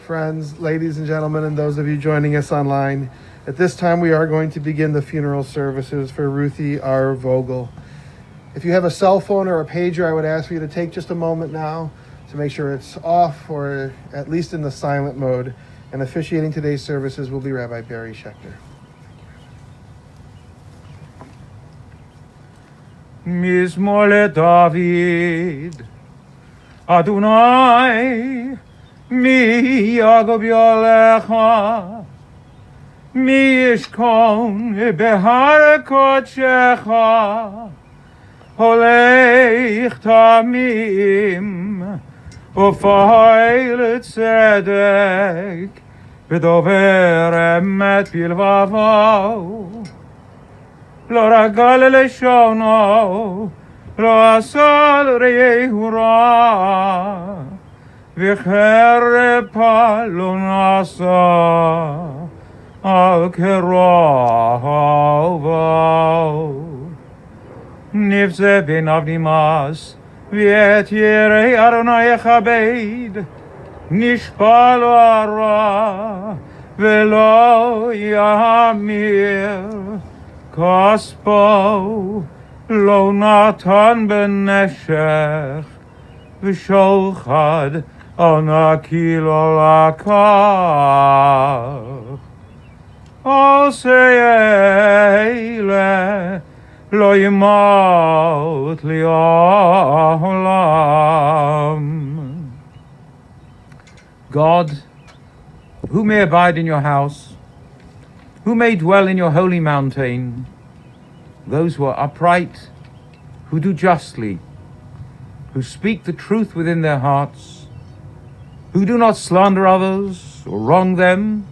Friends, ladies and gentlemen, and those of you joining us online, at this time we are going to begin the funeral services for Ruthe R Vogel. If you have a cell phone or a pager, I would ask for you to take just a moment now to make sure it's off or at least in the silent mode. And officiating today's services will be Rabbi Barry Schechter. Mizmor David, Adonai, mi Yaakov Yolecha, mi Yishkon behar kodshecha, holech tamim, ופועל צדק, ודובר אמת בלבבו, לא רגל לשונו, לא עשה לרעהו רע, וחרפה לא נעשה, על קרבו. נפצה בעיניו נמאס, ואת יראי אדוני יכבד, נשפע לו הרע, ולא יאמיר, כספו לא נתן בנשך, ושוחד נקי לא לקח. עושה אלה לא ימות לעולם. God, who may abide in your house, who may dwell in your holy mountain, those who are upright, who do justly, who speak the truth within their hearts, who do not slander others or wrong them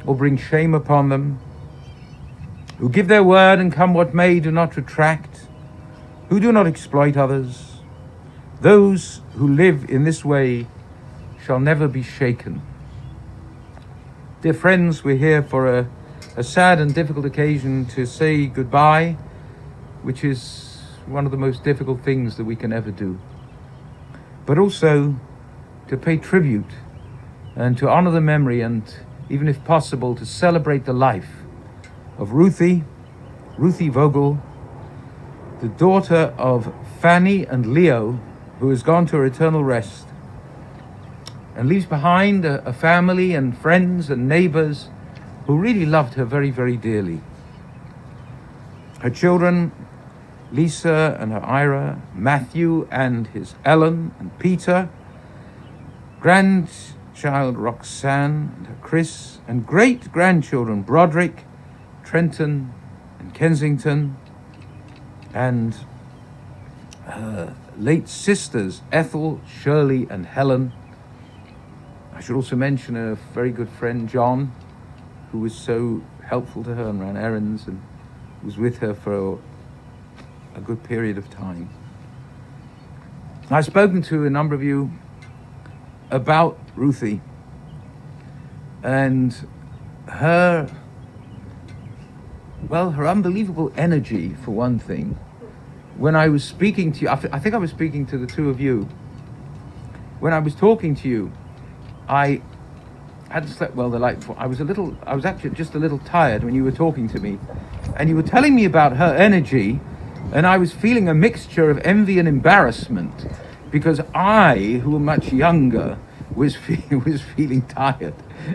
or bring shame upon them, who give their word and come what may, do not retract, who do not exploit others, those who live in this way shall never be shaken. Dear friends, we're here for a sad and difficult occasion to say goodbye, which is one of the most difficult things that we can ever do. But also to pay tribute and to honor the memory and, even if possible, to celebrate the life of Ruthe Vogel, the daughter of Fanny and Leo, who has gone to her eternal rest and leaves behind a family and friends and neighbors who really loved her very, very dearly. Her children, Lisa and her Ira, Matthew and his Ellen and Peter, grandchild Roxanne and her Chris, and great-grandchildren Broderick, Trenton and Kensington, and her late sisters Ethel, Shirley and Helen. I should also mention a very good friend, John, who was so helpful to her and ran errands and was with her for a good period of time. I've spoken to a number of you about Ruthe and her unbelievable energy, for one thing. When I was speaking to you, I think I was speaking to the two of you. When I was talking to you, I hadn't slept well the night before. I was actually just a little tired when you were talking to me. And you were telling me about her energy, and I was feeling a mixture of envy and embarrassment, because I, who am much younger, was feeling tired.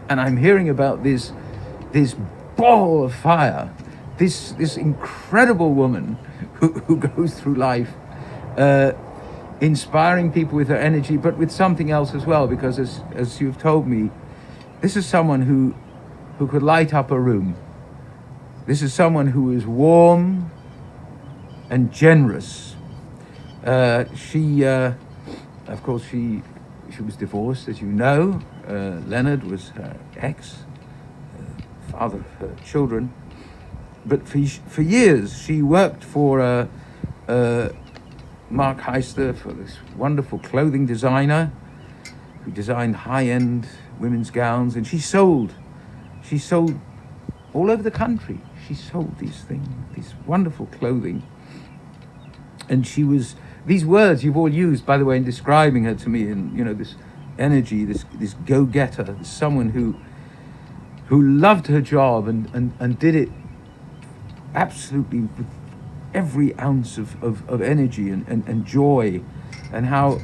And I'm hearing about this ball of fire, this incredible woman who goes through life inspiring people with her energy, but with something else as well, because as you've told me, this is someone who could light up a room. This is someone who is warm and generous. She was divorced, as you know. Leonard was her ex, father of her children. But for years, she worked for Mark Heister, for this wonderful clothing designer who designed high-end women's gowns, and she sold all over the country. She sold these things, this wonderful clothing. And she was, these words you've all used, by the way, in describing her to me, and this energy, this go-getter, someone who loved her job and did it absolutely with every ounce of energy and joy, and how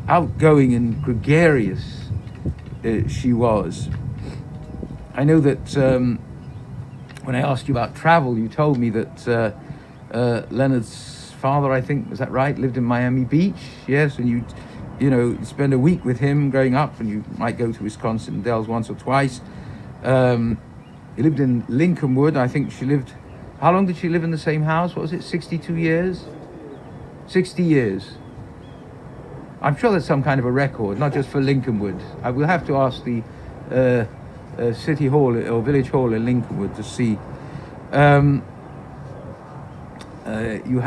outgoing and gregarious she was. I know that when I asked you about travel, you told me that Leonard's father, I think, was that right, lived in Miami Beach? Yes, and you spend a week with him growing up, and you might go to Wisconsin Dells once or twice. He lived in Lincolnwood. I think she lived, how long did she live in the same house? What was it, 62 years? 60 years. I'm sure that's some kind of a record, not just for Lincolnwood. I will have to ask the City Hall or Village Hall in Lincolnwood to see. You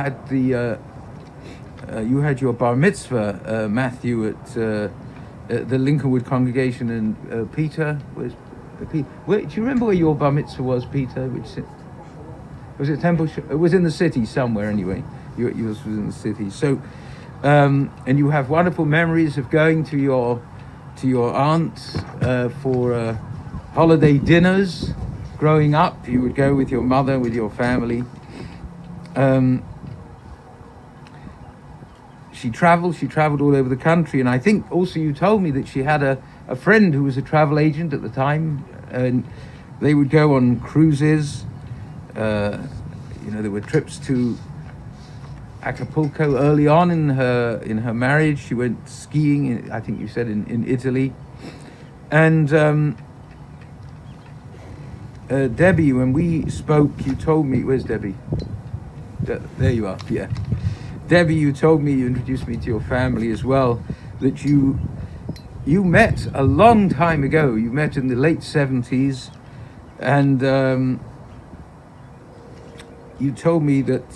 had your bar mitzvah, Matthew, at the Lincolnwood congregation, and Peter was. Do you remember where your bar mitzvah was, Peter? Was it Temple? It was in the city somewhere, anyway. Yours was in the city. So, and you have wonderful memories of going to your aunt for holiday dinners. Growing up, you would go with your mother, with your family. She traveled all over the country, and I think also you told me that she had a friend who was a travel agent at the time, and they would go on cruises. There were trips to Acapulco early on in her marriage. She went skiing, I think you said, in Italy. And Debbie, when we spoke, you told me, where's Debbie? There you are, yeah. Debbie, you told me, you introduced me to your family as well, that you met a long time ago. You met in the late 70s, and you told me that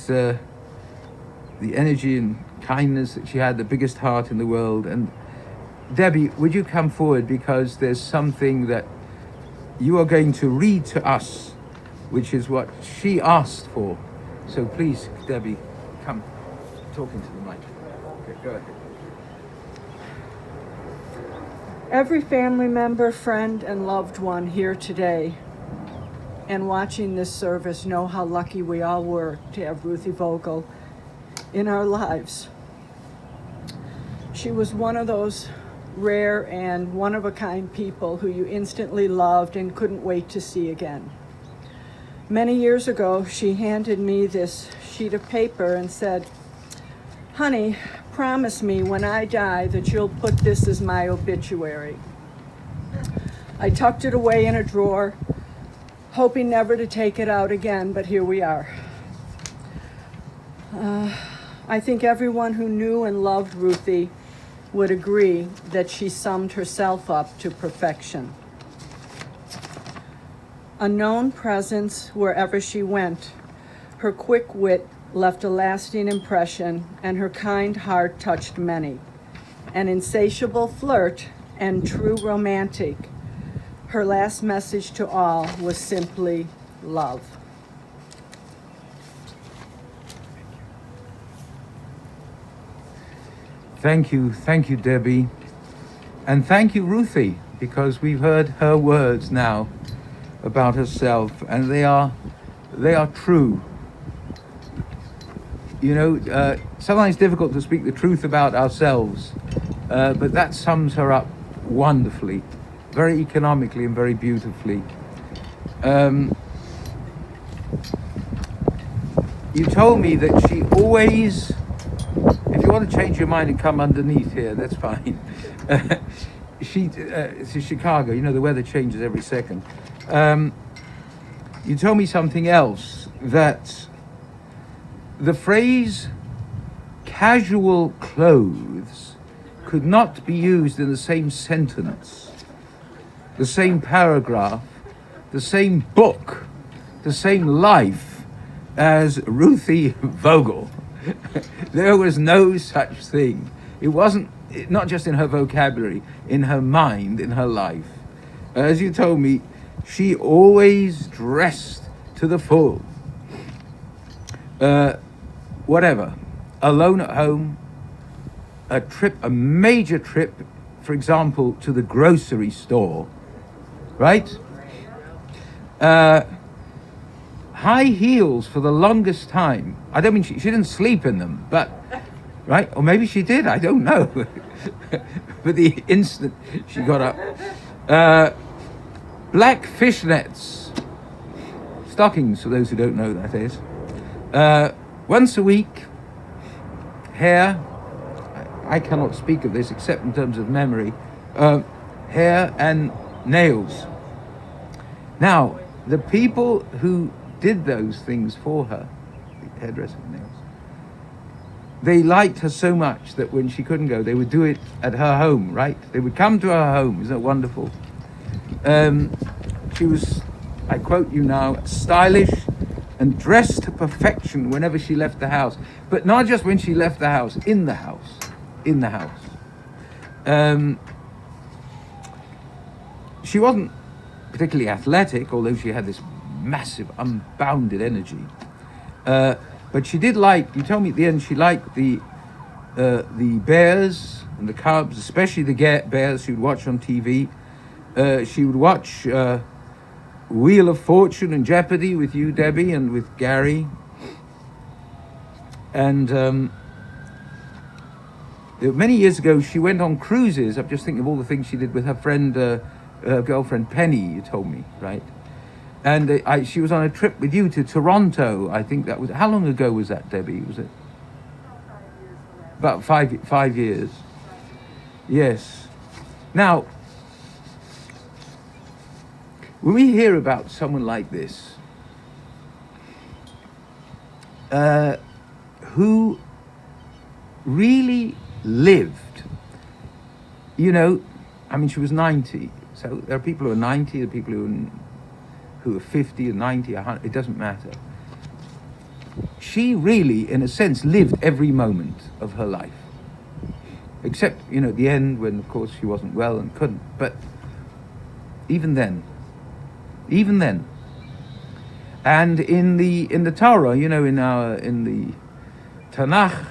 the energy and kindness that she had, the biggest heart in the world. And Debbie, would you come forward, because there's something that you are going to read to us, which is what she asked for. So please, Debbie, come. Talking to the mic. Okay, go ahead. Every family member, friend, and loved one here today and watching this service know how lucky we all were to have Ruthe Vogel in our lives. She was one of those rare and one-of-a-kind people who you instantly loved and couldn't wait to see again. Many years ago, she handed me this sheet of paper and said, "Honey, promise me when I die that you'll put this as my obituary." I tucked it away in a drawer, hoping never to take it out again, but here we are. I think everyone who knew and loved Ruthe would agree that she summed herself up to perfection. A known presence wherever she went, her quick wit left a lasting impression, and her kind heart touched many. An insatiable flirt and true romantic, her last message to all was simply love. Thank you, Debbie. And thank you, Ruthe, because we've heard her words now about herself, and they are true. Sometimes it's difficult to speak the truth about ourselves, but that sums her up wonderfully, very economically and very beautifully. You told me that she always, if you want to change your mind and come underneath here, that's fine. It's Chicago, the weather changes every second. You told me something else, that the phrase casual clothes could not be used in the same sentence, the same paragraph, the same book, the same life as Ruthe Vogel. There was no such thing. It wasn't, not just in her vocabulary, in her mind, in her life. As you told me, she always dressed to the full. Whatever, alone at home, a major trip for example, to the grocery store, right? High heels for the longest time. I don't mean she didn't sleep in them, but, right? Or maybe she did, I don't know. But the instant she got up. Black fishnets, stockings for those who don't know, that is. Once a week, hair, I cannot speak of this except in terms of memory, hair and nails. Now, the people who did those things for her, the hairdresser and nails, they liked her so much that when she couldn't go, they would do it at her home, right? They would come to her home. Isn't that wonderful? She was, I quote you now, stylish and dressed to perfection whenever she left the house. But not just when she left the house, in the house. In the house. She wasn't particularly athletic, although she had this massive, unbounded energy. But she did like, you told me at the end, she liked the bears and the cubs, especially the bears she would watch on TV. She would watch Wheel of Fortune and Jeopardy with you, Debbie, and with Gary. And many years ago, she went on cruises. I'm just thinking of all the things she did with her friend, her girlfriend Penny, you told me, right? And she was on a trip with you to Toronto. I think that was, how long ago was that, Debbie? Was it? About 5 years. Yes. Now, when we hear about someone like this, who really lived, you know, I mean, she was 90. So there are people who are 90, there are people who are 50 and 90, 100, it doesn't matter. She really, in a sense, lived every moment of her life. Except, you know, at the end when, of course, she wasn't well and couldn't. But even then. And in the Torah, you know, in the Tanakh,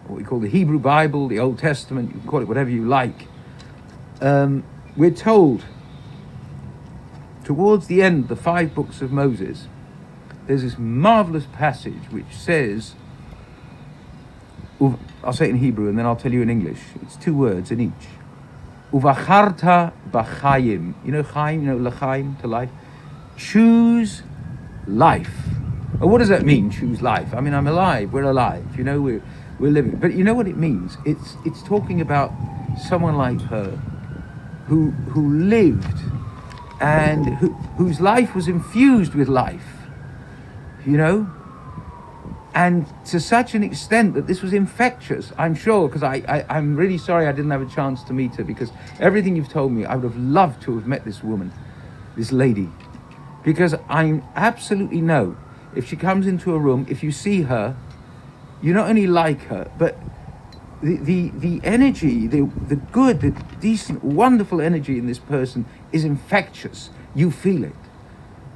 what we call the Hebrew Bible, the Old Testament, you can call it whatever you like, we're told towards the end, the 5 books of Moses, there's this marvelous passage which says, I'll say it in Hebrew and then I'll tell you in English. It's 2 words in each. Uvacharta b'chaim. You know chaim, you know l'chaim, to life. Choose life. Well, what does that mean, choose life? I mean, I'm alive, we're alive, you know, we're living. But you know what it means? It's talking about someone like her who lived and whose life was infused with life, you know, and to such an extent that this was infectious, I'm sure, because I'm really sorry I didn't have a chance to meet her, because everything you've told me, I would have loved to have met this woman, this lady, because I absolutely know if she comes into a room, if you see her, you not only like her, but the energy, the good, the decent, wonderful energy in this person is infectious. You feel it.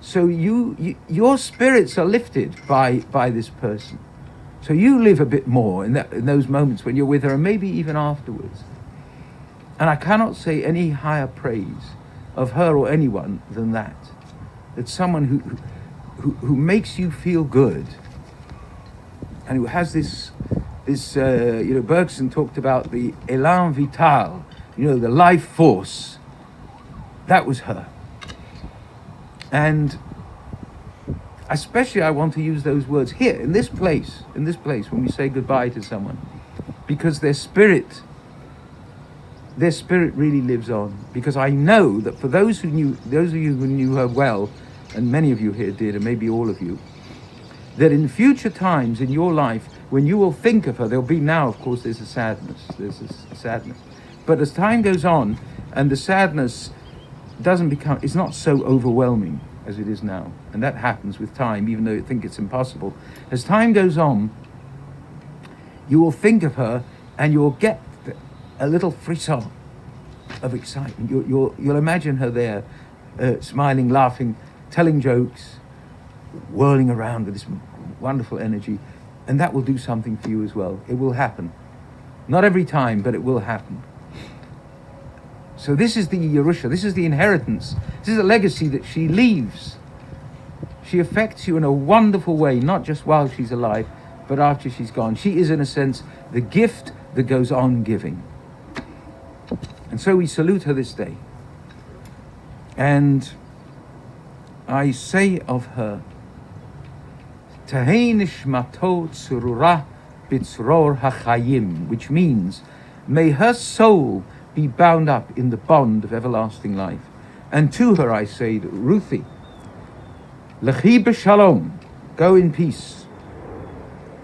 So your spirits are lifted by this person. So you live a bit more in those moments when you're with her, and maybe even afterwards. And I cannot say any higher praise of her or anyone than that. That someone who makes you feel good, and who has this, you know, Bergson talked about the élan vital, you know, the life force. That was her. And especially I want to use those words here, in this place, when we say goodbye to someone, because their spirit really lives on. Because I know that for those of you who knew her well, and many of you here did, and maybe all of you, that in future times in your life, when you will think of her, there'll be now, of course, there's a sadness. But as time goes on, and the sadness it's not so overwhelming as it is now. And that happens with time, even though you think it's impossible. As time goes on, you will think of her, and you'll get a little frisson of excitement. You'll imagine her there, smiling, laughing, telling jokes, whirling around with this wonderful energy, and that will do something for you as well. It will happen. Not every time, but it will happen. So this is the Yerusha, this is the inheritance, this is a legacy that she leaves. She affects you in a wonderful way, not just while she's alive, but after she's gone. She is, in a sense, the gift that goes on giving. And so we salute her this day. And I say of her, Tehei nishmato tzurura b'tzror hachayim, which means, may her soul be bound up in the bond of everlasting life. And to her I say, Ruthe, Lechi b'shalom, go in peace.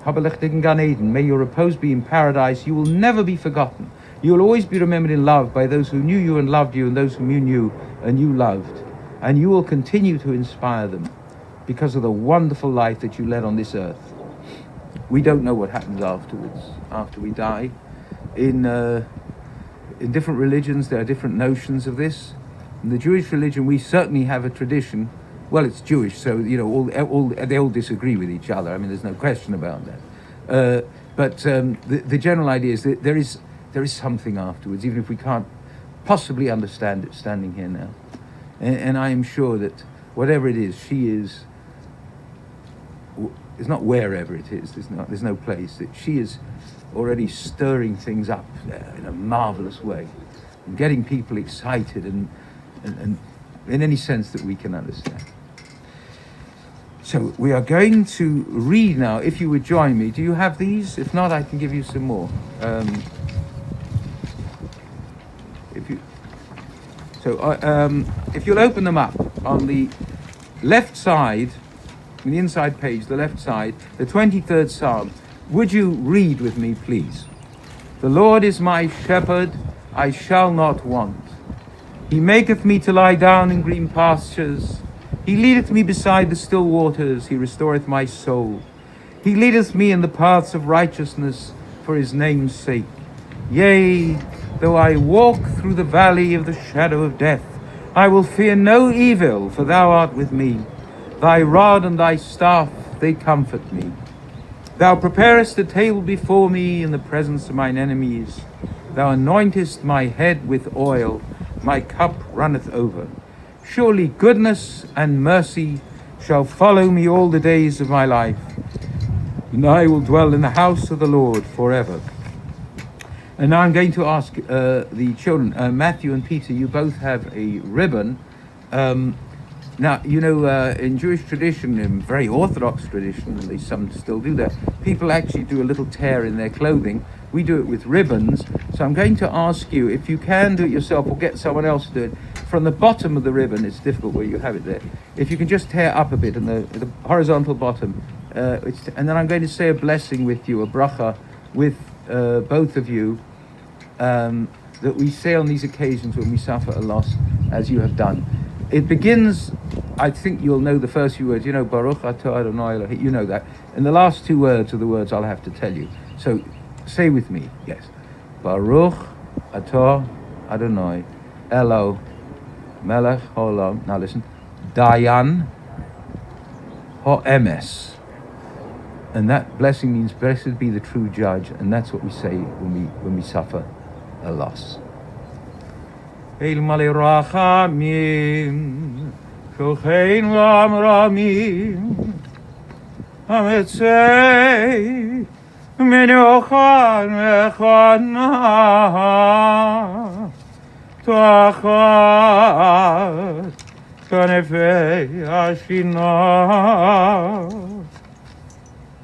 Habalechtig Gan Eden, may your repose be in paradise. You will never be forgotten. You will always be remembered in love by those who knew you and loved you, and those whom you knew and you loved. And you will continue to inspire them because of the wonderful life that you led on this earth. We don't know what happens afterwards, after we die. In different religions, there are different notions of this. In the Jewish religion, we certainly have a tradition. Well, it's Jewish, so they all disagree with each other. I mean, there's no question about that. But the general idea is that there is something afterwards, even if we can't possibly understand it standing here now. And I am sure that whatever it is, she is not wherever it is. There's no place. That she is already stirring things up in a marvelous way, and getting people excited and in any sense that we can understand. So we are going to read now. If you would join me, do you have these? If not, I can give you some more. If you'll open them up on the left side, on the inside page, the left side, the 23rd Psalm. Would you read with me, please? The Lord is my shepherd, I shall not want. He maketh me to lie down in green pastures. He leadeth me beside the still waters. He restoreth my soul. He leadeth me in the paths of righteousness for his name's sake. Yea, though I walk through the valley of the shadow of death, I will fear no evil, for thou art with me. Thy rod and thy staff, they comfort me. Thou preparest a table before me in the presence of mine enemies. Thou anointest my head with oil. My cup runneth over. Surely goodness and mercy shall follow me all the days of my life, and I will dwell in the house of the Lord forever. And now I'm going to ask the children, Matthew and Peter, you both have a ribbon. Now, in Jewish tradition, in very Orthodox tradition, at least some still do that, people actually do a little tear in their clothing. We do it with ribbons. So I'm going to ask you, if you can do it yourself or get someone else to do it, from the bottom of the ribbon, it's difficult where you have it there, if you can just tear up a bit in the horizontal bottom, and then I'm going to say a blessing with you, a bracha with both of you, that we say on these occasions when we suffer a loss, as you have done. It begins, I think you'll know the first few words, Baruch atah Adonai Elohim, you know that. And the last two words are the words I'll have to tell you. So say with me, yes. Baruch atah Adonai Elo Melech Haolam. Now listen. Dayan Ha'emes. And that blessing means blessed be the true judge, and that's what we say when we suffer a loss. El Male Rachamim Shochein Ramramim Ametzei Menochan Mechana Tachat Kanefei Ashina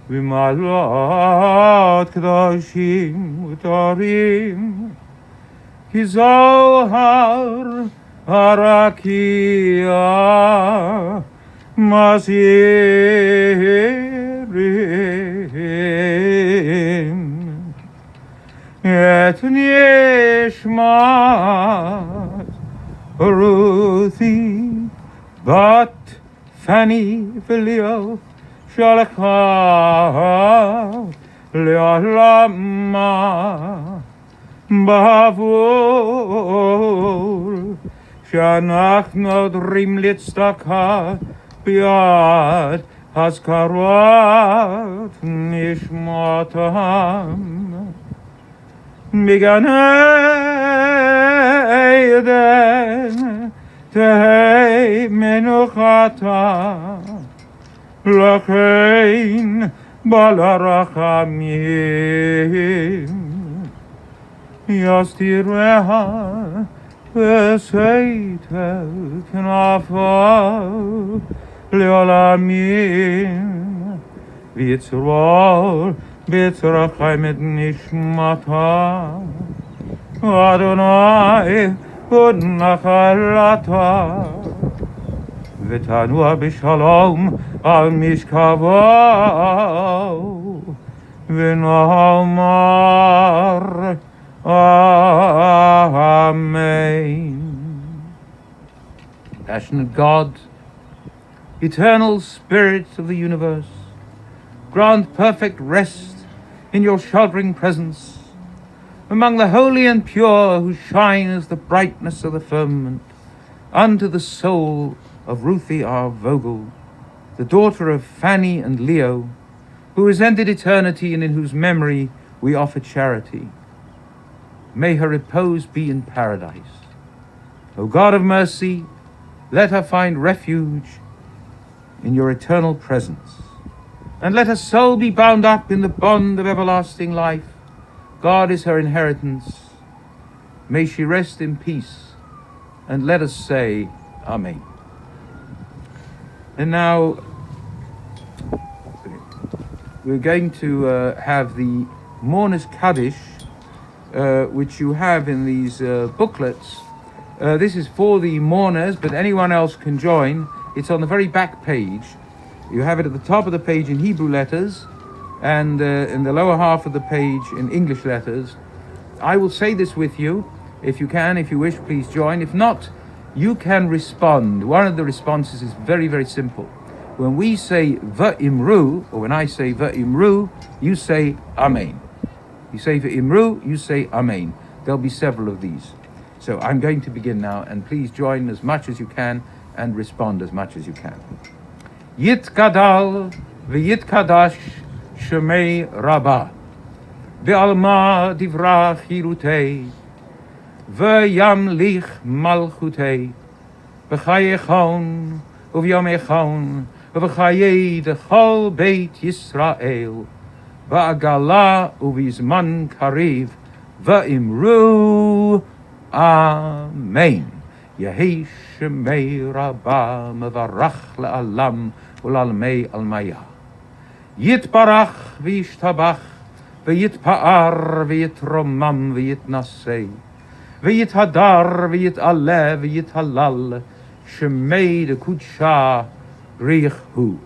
V'malot Kedoshim Utarim Ki Zohar Harakia Masirim Et Nishmat Ruthe Bat Fanny Filio Shalcha Le'alama Bavul Shanachnu Odrim Litztaka Biad Haskarat Nishmatam Miganei Eden tehei menuchata Lachein balarachamim Yastireha Veseitel knafa Leolamim Vitzrol Vitzrachim et nishmata Adonai Udnachalata V'tanua b'shalom al mishkavo V'nomar Amen. Passionate God, eternal Spirit of the universe, grant perfect rest in your sheltering presence among the holy and pure who shine as the brightness of the firmament, unto the soul of Ruthe R Vogel, the daughter of Fanny and Leo, who has ended eternity and in whose memory we offer charity. May her repose be in paradise. O God of mercy, let her find refuge in your eternal presence, and let her soul be bound up in the bond of everlasting life. God is her inheritance. May she rest in peace, and let us say Amen. And now we're going to have the Mourner's Kaddish, which you have in these booklets. This is for the mourners, but anyone else can join. It's on the very back page. You have it at the top of the page in Hebrew letters, and in the lower half of the page in English letters. I will say this with you. If you can, if you wish, please join. If not, you can respond. One of the responses is very, very simple. When we say V'imru, or when I say V'imru, you say Amen. You say V'imru, you say Amen. There'll be several of these. So I'm going to begin now, and please join as much as you can and respond as much as you can. Yitkadal v'yitkadash Shemei Rabbah, Ve'alma divra chirutei, Ve'yamlich malchutei, V'chayechon, Uvyamechon, V'chayei dechol Beit Yisrael, V'agala uvizman kariv, V'imru Amen. Yehi Shemei Rabbah, Mevarach le'alam, U'lalmei almayah. Yitbarach v'yishtabach, v'yitpa'ar v'yitromam v'yitnasei, v'yithadar v'yitaleh v'yithalal, shemei dekudsha richu.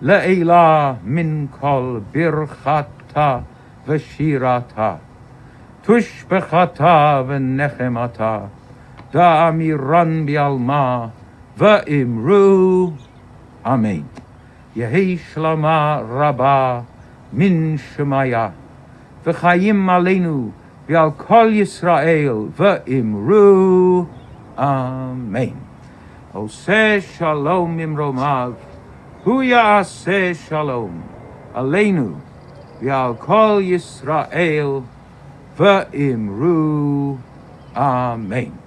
Le'ela min kol birchata v'shirata, tushbechata v'nechemata, da'amiran bi'alma v'imru. Amen. Yehi shlama rabba min shemaya, v'chayim aleinu, v'al kol Yisrael, v'imru. Amen. Oseh shalom imromav, hu ya'aseh shalom, aleinu, v'al kol Yisrael, v'imru. Amen.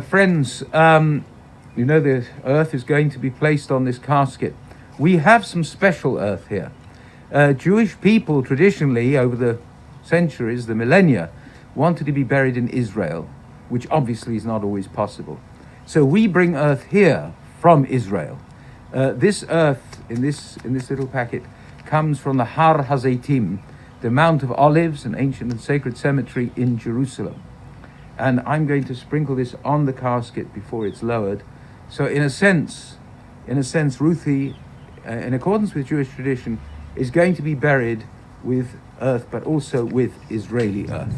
Friends, you know the earth is going to be placed on this casket. We have some special earth here. Jewish people traditionally, over the centuries, the millennia, wanted to be buried in Israel, which obviously is not always possible. So we bring earth here from Israel. This earth in this little packet comes from the Har Hazeitim, the Mount of Olives, an ancient and sacred cemetery in Jerusalem. And I'm going to sprinkle this on the casket before it's lowered. So in a sense, Ruthe, in accordance with Jewish tradition, is going to be buried with earth, but also with Israeli earth.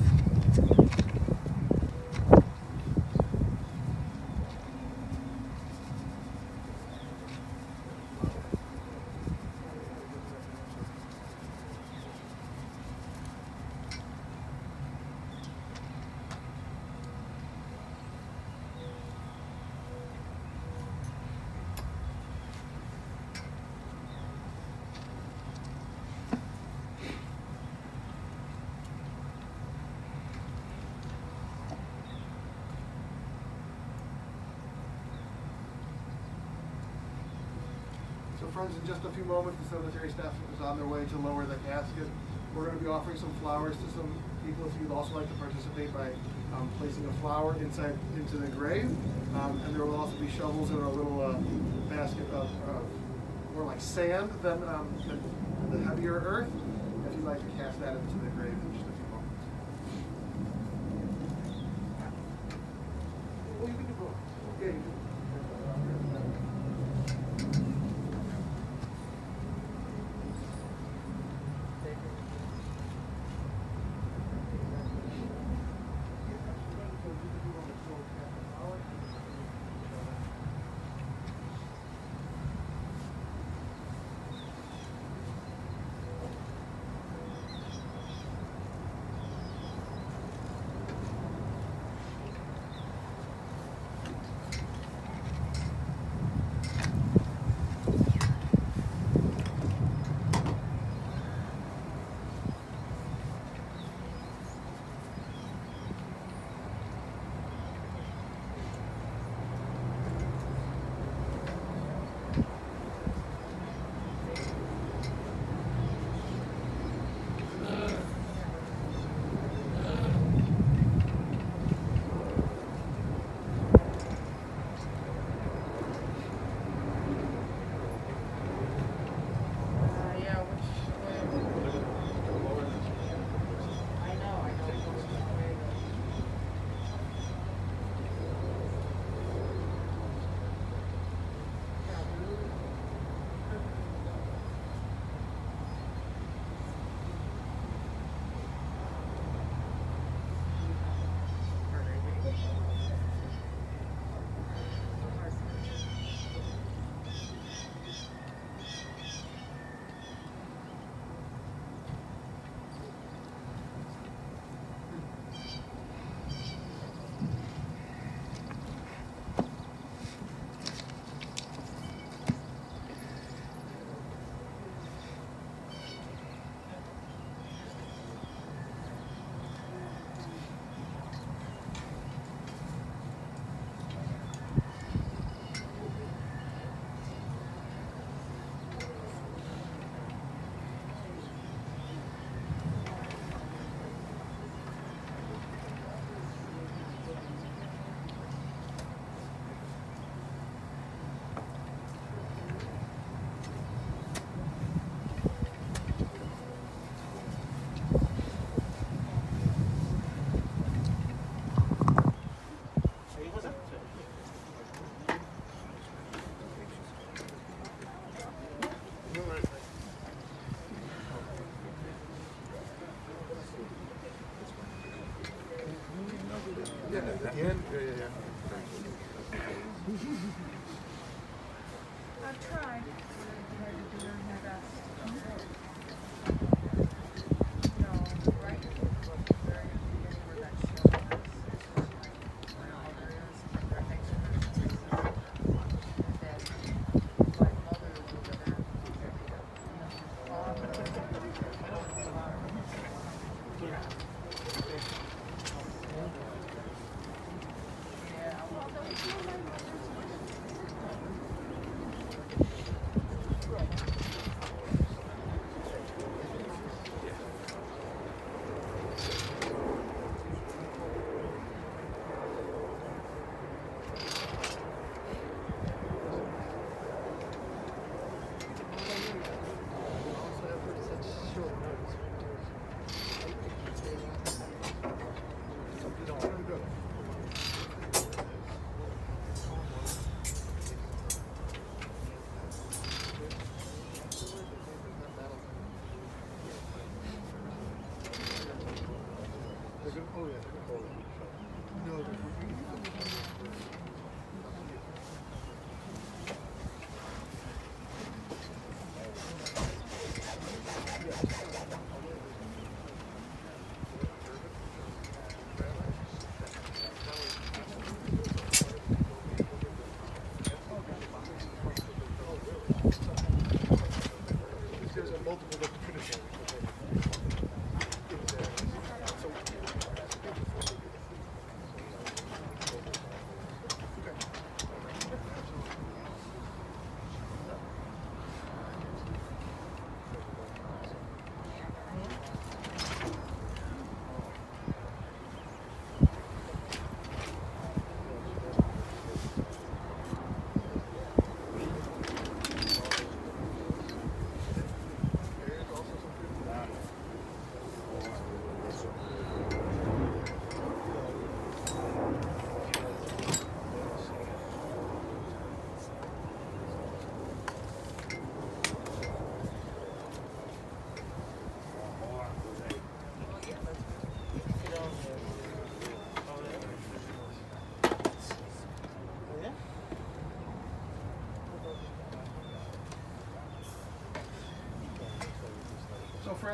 friends, in just a few moments, the cemetery staff is on their way to lower the casket. We're going to be offering some flowers to some people. If you'd also like to participate by placing a flower into the grave. And there will also be shovels in a little basket of more like sand than the heavier earth. If you'd like to cast that into the grave in just a few moments. Well, you can do both. Yeah, you can. I've tried. To do my best. No, right. Very beginning where that show was. Where all there is, there makes it and then my mother was over there. Yeah, well, that was one of my mother's.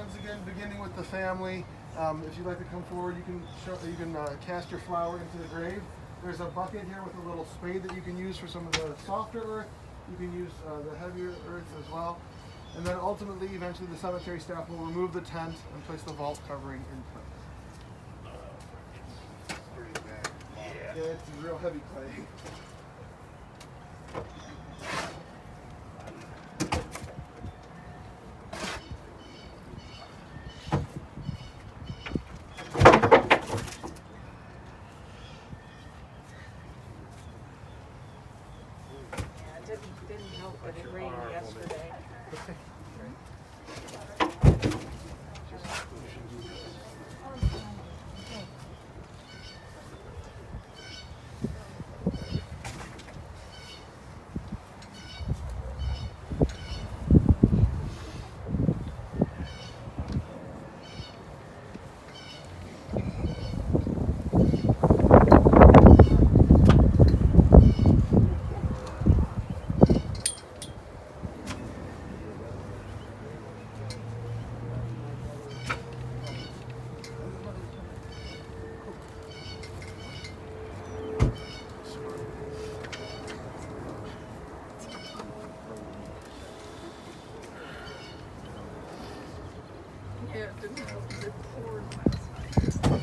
once again, beginning with the family. If you'd like to come forward, you can cast your flower into the grave. There's a bucket here with a little spade that you can use for some of the softer earth. You can use the heavier earth as well. And then ultimately, eventually, the cemetery staff will remove the tent and place the vault covering in place. Yeah, it's real heavy clay. Didn't help that it rained yesterday. Yeah, it didn't help that it poured last night.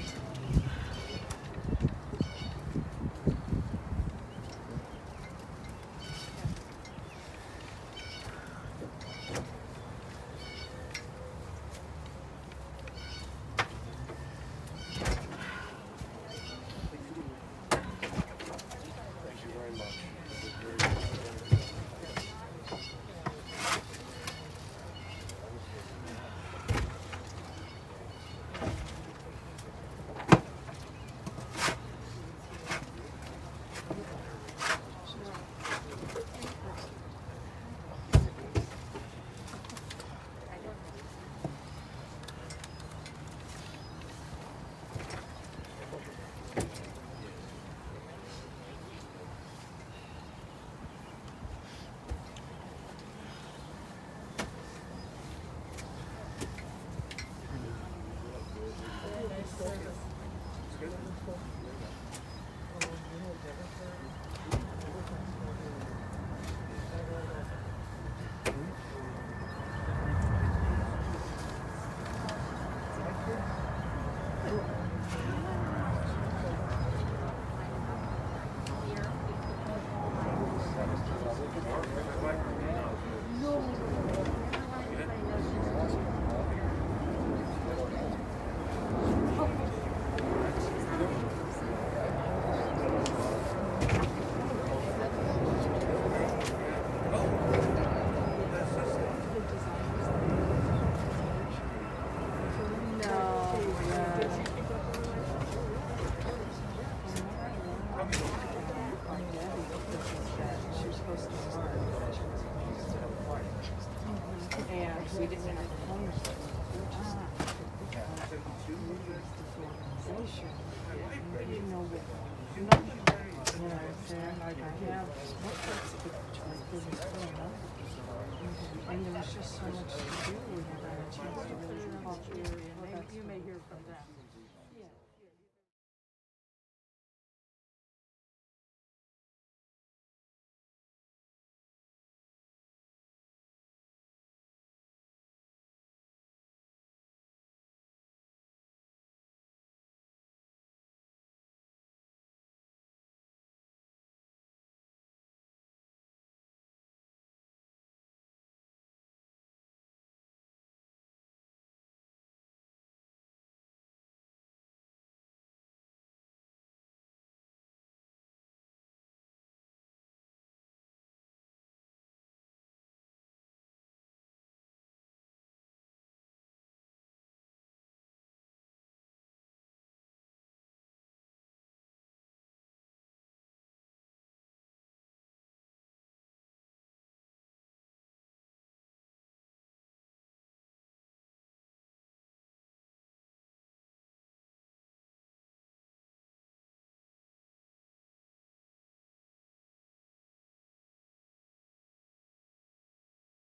And we didn't have a home. And there was just so much to do. We haven't had a chance to really talk to her. And you may hear from them.